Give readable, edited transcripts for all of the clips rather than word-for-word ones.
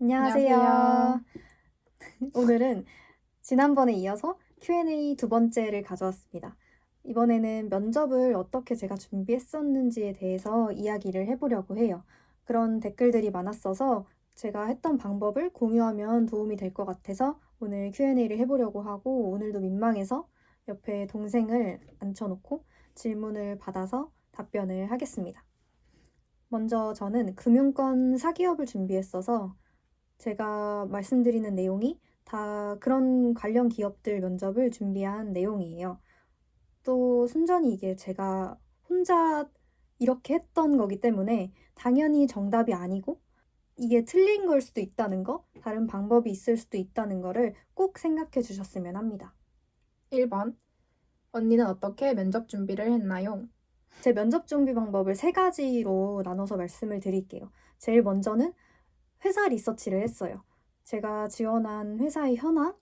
안녕하세요. 안녕하세요. 오늘은 지난번에 이어서 Q&A 두 번째를 가져왔습니다. 이번에는 면접을 어떻게 제가 준비했었는지에 대해서 이야기를 해보려고 해요. 그런 댓글들이 많았어서 제가 했던 방법을 공유하면 도움이 될 것 같아서 오늘 Q&A를 해보려고 하고, 오늘도 민망해서 옆에 동생을 앉혀놓고 질문을 받아서 답변을 하겠습니다. 먼저 저는 금융권 사기업을 준비했어서 제가 말씀드리는 내용이 다 그런 관련 기업들 면접을 준비한 내용이에요. 또 순전히 이게 제가 혼자 이렇게 했던 거기 때문에 당연히 정답이 아니고, 이게 틀린 걸 수도 있다는 거, 다른 방법이 있을 수도 있다는 거를 꼭 생각해 주셨으면 합니다. 1번. 언니는 어떻게 면접 준비를 했나요? 제 면접 준비 방법을 세 가지로 나눠서 말씀을 드릴게요. 제일 먼저는 회사 리서치를 했어요. 제가 지원한 회사의 현황,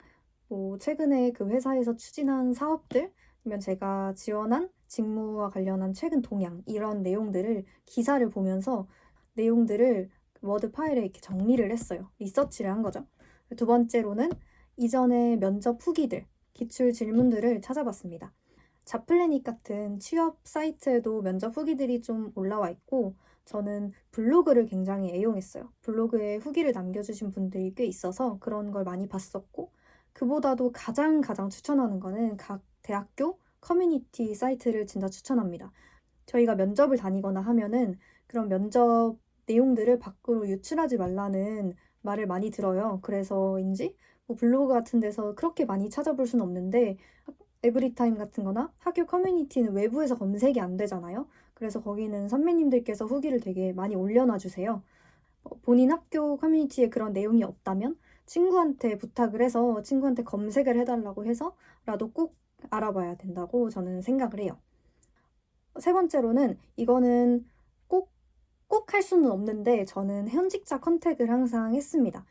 최근에 그 회사에서 추진한 사업들, 아니면 제가 지원한 직무와 관련한 최근 동향, 이런 내용들을 기사를 보면서 내용들을 워드 파일에 이렇게 정리를 했어요. 리서치를 한 거죠. 두 번째로는 이전의 면접 후기들, 기출 질문들을 찾아봤습니다. 잡플래닛 같은 취업 사이트에도 면접 후기들이 좀 올라와 있고, 저는 블로그를 굉장히 애용했어요. 블로그에 후기를 남겨주신 분들이 꽤 있어서 그런 걸 많이 봤었고, 그보다도 가장 추천하는 거는 각 대학교 커뮤니티 사이트를 진짜 추천합니다. 저희가 면접을 다니거나 하면은 그런 면접 내용들을 밖으로 유출하지 말라는 말을 많이 들어요. 그래서인지 블로그 같은 데서 그렇게 많이 찾아볼 수는 없는데, 에브리타임 같은 거나 학교 커뮤니티는 외부에서 검색이 안 되잖아요. 그래서 거기는 선배님들께서 후기를 되게 많이 올려놔 주세요. 본인 학교 커뮤니티에 그런 내용이 없다면 친구한테 부탁을 해서 친구한테 검색을 해달라고 해서라도 꼭 알아봐야 된다고 저는 생각을 해요. 세 번째로는 이거는 꼭 할 수는 없는데, 저는 현직자 컨택을 항상 했습니다.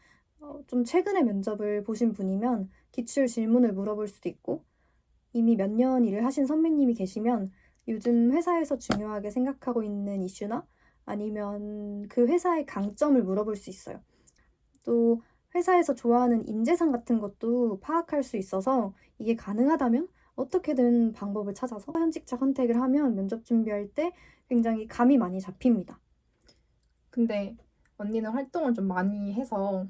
좀 최근에 면접을 보신 분이면 기출 질문을 물어볼 수도 있고, 이미 몇 년 일을 하신 선배님이 계시면 요즘 회사에서 중요하게 생각하고 있는 이슈나 아니면 그 회사의 강점을 물어볼 수 있어요. 또 회사에서 좋아하는 인재상 같은 것도 파악할 수 있어서, 이게 가능하다면 어떻게든 방법을 찾아서 현직자 컨택을 하면 면접 준비할 때 굉장히 감이 많이 잡힙니다. 근데 언니는 활동을 좀 많이 해서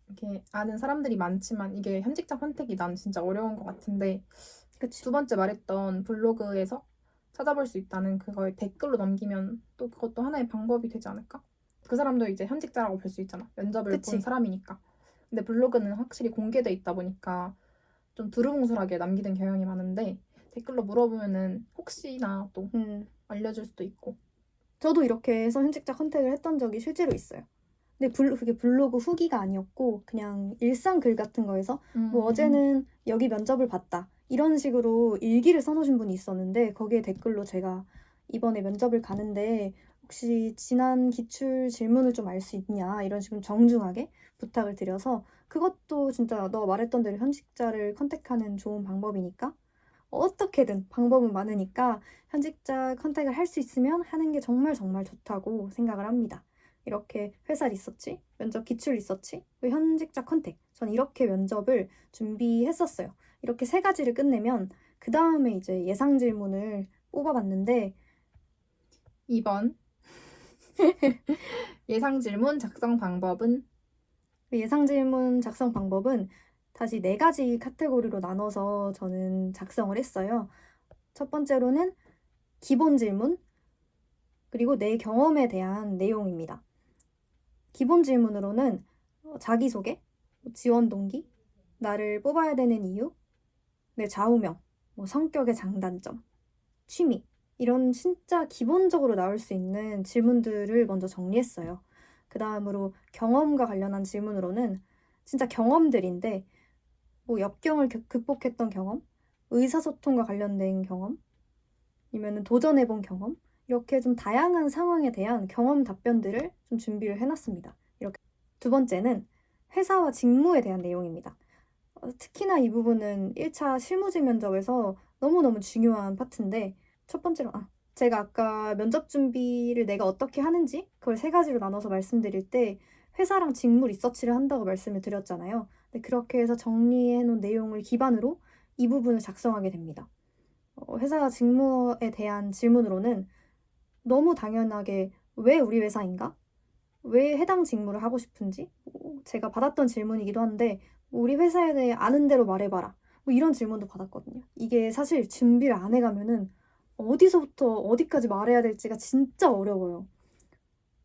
이렇게 아는 사람들이 많지만 이게 현직자 선택이 난 진짜 어려운 것 같은데 그치? 두 번째 말했던 블로그에서 찾아볼 수 있다는 그거에 댓글로 남기면 또 그것도 하나의 방법이 되지 않을까? 그 사람도 이제 현직자라고 볼 수 있잖아. 면접을 본 그치? 사람이니까. 근데 블로그는 확실히 공개돼 있다 보니까 좀 두루뭉술하게 남기는 경향이 많은데 댓글로 물어보면은 혹시나 또 알려줄 수도 있고. 저도 이렇게 해서 현직자 컨택을 했던 적이 실제로 있어요. 근데 그게 블로그 후기가 아니었고 그냥 일상 글 같은 거에서 어제는 여기 면접을 봤다, 이런 식으로 일기를 써놓으신 분이 있었는데, 거기에 댓글로 제가 이번에 면접을 가는데 혹시 지난 기출 질문을 좀 알 수 있냐, 이런 식으로 정중하게 부탁을 드려서, 그것도 진짜 너 말했던 대로 현직자를 컨택하는 좋은 방법이니까, 어떻게든 방법은 많으니까 현직자 컨택을 할 수 있으면 하는 게 정말 좋다고 생각을 합니다. 이렇게 회사 리서치, 면접 기출 리서치, 그리고 현직자 컨택. 전 이렇게 면접을 준비했었어요. 이렇게 세 가지를 끝내면 그 다음에 이제 예상 질문을 뽑아봤는데, 2번. 예상 질문 작성 방법은? 그 예상 질문 작성 방법은 다시 네 가지 카테고리로 나눠서 저는 작성을 했어요. 첫 번째로는 기본 질문, 그리고 내 경험에 대한 내용입니다. 기본 질문으로는 자기소개, 지원 동기, 나를 뽑아야 되는 이유, 내 좌우명, 성격의 장단점, 취미, 이런 진짜 기본적으로 나올 수 있는 질문들을 먼저 정리했어요. 그 다음으로 경험과 관련한 질문으로는 진짜 경험들인데, 역경을 극복했던 경험, 의사소통과 관련된 경험, 아니면 도전해본 경험, 이렇게 좀 다양한 상황에 대한 경험 답변들을 좀 준비를 해놨습니다. 이렇게. 두 번째는 회사와 직무에 대한 내용입니다. 특히나 이 부분은 1차 실무직 면접에서 너무너무 중요한 파트인데, 첫 번째로, 제가 아까 면접 준비를 내가 어떻게 하는지 그걸 세 가지로 나눠서 말씀드릴 때, 회사랑 직무 리서치를 한다고 말씀을 드렸잖아요. 근데 그렇게 해서 정리해 놓은 내용을 기반으로 이 부분을 작성하게 됩니다. 회사 직무에 대한 질문으로는 너무 당연하게 왜 우리 회사인가? 왜 해당 직무를 하고 싶은지? 제가 받았던 질문이기도 한데 우리 회사에 대해 아는 대로 말해봐라. 뭐 이런 질문도 받았거든요. 이게 사실 준비를 안 해가면은 어디서부터 어디까지 말해야 될지가 진짜 어려워요.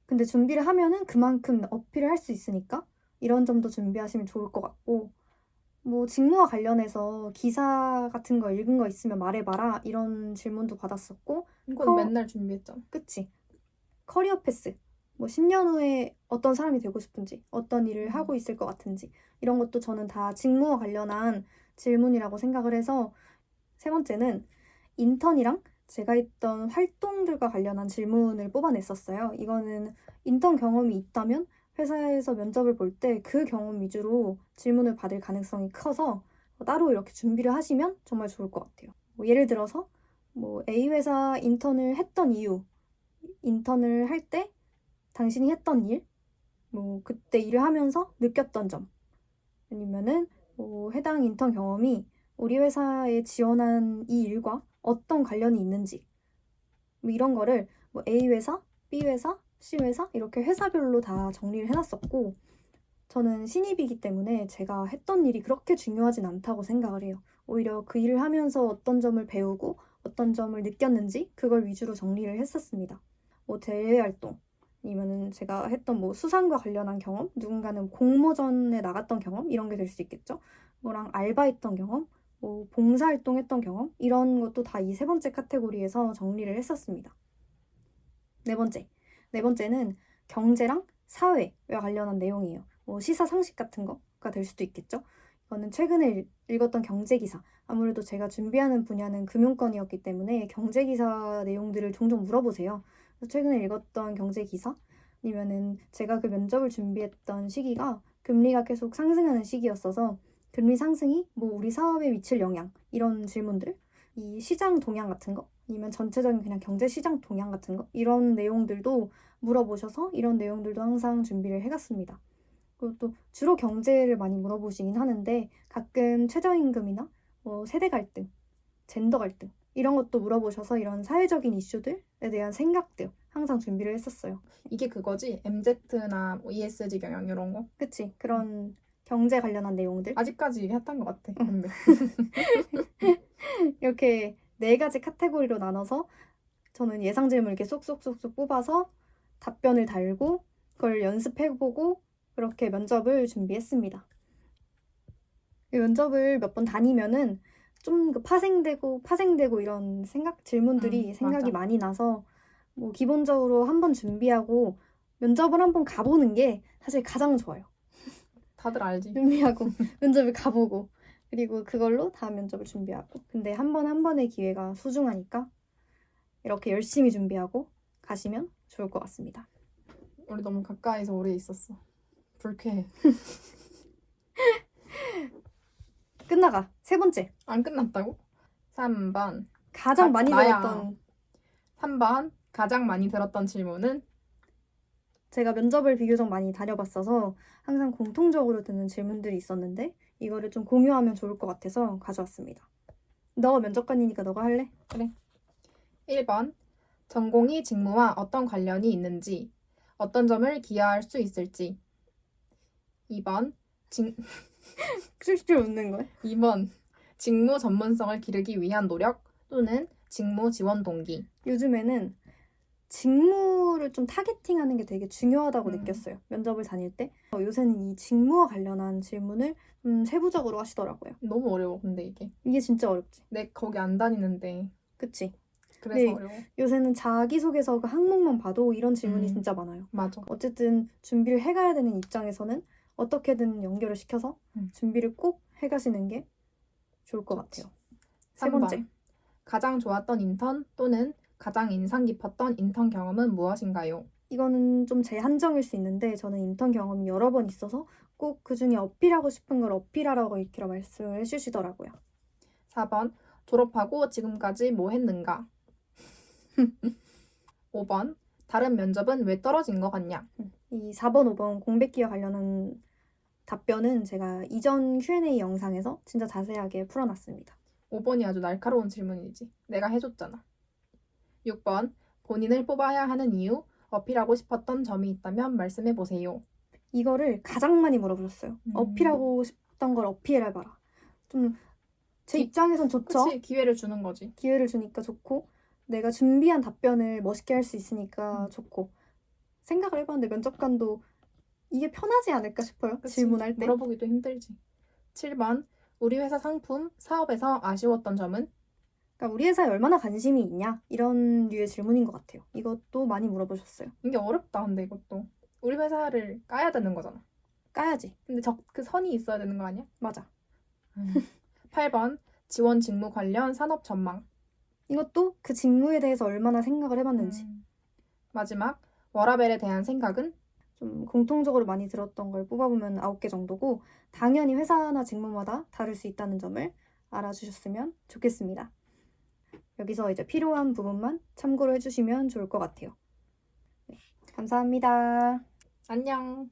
근데 준비를 하면은 그만큼 어필을 할 수 있으니까 이런 점도 준비하시면 좋을 것 같고, 뭐 직무와 관련해서 기사 같은 거 읽은 거 있으면 말해봐라 이런 질문도 받았었고, 이건 맨날 준비했잖아. 그치? 커리어 패스, 뭐 10년 후에 어떤 사람이 되고 싶은지, 어떤 일을 하고 있을 것 같은지 이런 것도 저는 다 직무와 관련한 질문이라고 생각을 해서, 세 번째는 인턴이랑 제가 했던 활동들과 관련한 질문을 뽑아냈었어요. 이거는 인턴 경험이 있다면 회사에서 면접을 볼 때 그 경험 위주로 질문을 받을 가능성이 커서 따로 이렇게 준비를 하시면 정말 좋을 것 같아요. 뭐 예를 들어서 뭐 A 회사 인턴을 했던 이유, 인턴을 할 때 당신이 했던 일, 뭐 그때 일을 하면서 느꼈던 점, 아니면은 뭐 해당 인턴 경험이 우리 회사에 지원한 이 일과 어떤 관련이 있는지, 뭐 이런 거를 뭐 A 회사, B 회사, C 회사 이렇게 회사별로 다 정리를 해놨었고, 저는 신입이기 때문에 제가 했던 일이 그렇게 중요하진 않다고 생각을 해요. 오히려 그 일을 하면서 어떤 점을 배우고 어떤 점을 느꼈는지 그걸 위주로 정리를 했었습니다. 뭐 대외 활동, 아니면은 제가 했던 뭐 수상과 관련한 경험, 누군가는 공모전에 나갔던 경험 이런 게 될 수 있겠죠. 뭐랑 알바했던 경험, 뭐 봉사활동했던 경험 이런 것도 다 이 세 번째 카테고리에서 정리를 했었습니다. 네 번째는 경제랑 사회와 관련한 내용이에요. 뭐 시사 상식 같은 거가 될 수도 있겠죠. 이거는 최근에 읽었던 경제 기사. 아무래도 제가 준비하는 분야는 금융권이었기 때문에 경제 기사 내용들을 종종 물어보세요. 그래서 최근에 읽었던 경제 기사, 아니면은 제가 그 면접을 준비했던 시기가 금리가 계속 상승하는 시기였어서 금리 상승이 뭐 우리 사업에 미칠 영향 이런 질문들, 이 시장 동향 같은 거, 아니면 전체적인 그냥 경제 시장 동향 같은 거 이런 내용들도 물어보셔서 이런 내용들도 항상 준비를 해갔습니다. 그리고 또 주로 경제를 많이 물어보시긴 하는데 가끔 최저임금이나 뭐 세대 갈등, 젠더 갈등 이런 것도 물어보셔서 이런 사회적인 이슈들에 대한 생각들 항상 준비를 했었어요. 이게 그거지? MZ나 뭐 ESG 경영 이런 거? 그치? 그런 경제 관련한 내용들. 아직까지 했던 것 같아. 근데 이렇게 네 가지 카테고리로 나눠서 저는 예상 질문을 이렇게 쏙쏙쏙쏙 뽑아서 답변을 달고 그걸 연습해보고 그렇게 면접을 준비했습니다. 이 면접을 몇 번 다니면은 좀 파생되고 이런 질문들이 생각이 맞아. 많이 나서 뭐 기본적으로 한번 준비하고 면접을 한번 가보는 게 사실 가장 좋아요. 다들 알지? 준비하고 면접을 가보고 그리고 그걸로 다음 면접을 준비하고. 근데 한 번의 기회가 소중하니까 이렇게 열심히 준비하고 가시면 좋을 것 같습니다. 우리 너무 가까이서 오래 있었어. 불쾌해. 끝나가. 세 번째. 안 끝났다고? 3번. 가장 많이 나야. 들었던, 3번. 가장 많이 들었던 질문은? 제가 면접을 비교적 많이 다녀봤어서 항상 공통적으로 드는 질문들이 있었는데 이거를 좀 공유하면 좋을 것 같아서 가져왔습니다. 너 면접관이니까 너가 할래? 그래. 1번. 전공이 직무와 어떤 관련이 있는지, 어떤 점을 기여할 수 있을지. 2번. 실실 웃는 거야? 2번. 직무 전문성을 기르기 위한 노력 또는 직무 지원 동기. 요즘에는 직무를 좀 타겟팅하는 게 되게 중요하다고 느꼈어요. 면접을 다닐 때. 요새는 이 직무와 관련한 질문을 좀 세부적으로 하시더라고요. 너무 어려워, 근데 이게. 이게 진짜 어렵지. 내 거기 안 다니는데. 그치? 그래서 네. 어려워. 요새는 자기소개서 그 항목만 봐도 이런 질문이 진짜 많아요. 맞아. 어쨌든 준비를 해가야 되는 입장에서는 어떻게든 연결을 시켜서 준비를 꼭 해가시는 게 좋을 것 같아요. 세 3번. 번째. 가장 좋았던 인턴 또는 가장 인상 깊었던 인턴 경험은 무엇인가요? 이거는 좀 제 한정일 수 있는데 저는 인턴 경험이 여러 번 있어서 꼭 그중에 어필하고 싶은 걸 어필하라고 이렇게 말씀을 해주시더라고요. 4번. 졸업하고 지금까지 뭐 했는가? 5번. 다른 면접은 왜 떨어진 것 같냐? 이 4번, 5번 공백기와 관련한 답변은 제가 이전 Q&A 영상에서 진짜 자세하게 풀어놨습니다. 5번이 아주 날카로운 질문이지. 내가 해줬잖아. 6번. 본인을 뽑아야 하는 이유, 어필하고 싶었던 점이 있다면 말씀해보세요. 이거를 가장 많이 물어보셨어요. 어필하고 싶던 걸 어필해봐라. 좀 제 입장에선 좋죠. 그치, 기회를 주는 거지. 기회를 주니까 좋고 내가 준비한 답변을 멋있게 할 수 있으니까 좋고 생각을 해봤는데 면접관도 이게 편하지 않을까 싶어요. 그치, 질문할 때. 물어보기도 힘들지. 7번. 우리 회사 상품, 사업에서 아쉬웠던 점은? 그러니까 우리 회사에 얼마나 관심이 있냐? 이런 류의 질문인 것 같아요. 이것도 많이 물어보셨어요. 이게 어렵다, 근데 이것도. 우리 회사를 까야 되는 거잖아. 까야지. 근데 그 선이 있어야 되는 거 아니야? 맞아. 8번. 지원 직무 관련 산업 전망. 이것도 그 직무에 대해서 얼마나 생각을 해봤는지. 마지막. 워라벨에 대한 생각은? 좀 공통적으로 많이 들었던 걸 뽑아보면 9개 정도고 당연히 회사나 직무마다 다를 수 있다는 점을 알아주셨으면 좋겠습니다. 여기서 이제 필요한 부분만 참고를 해주시면 좋을 것 같아요. 네, 감사합니다. 안녕.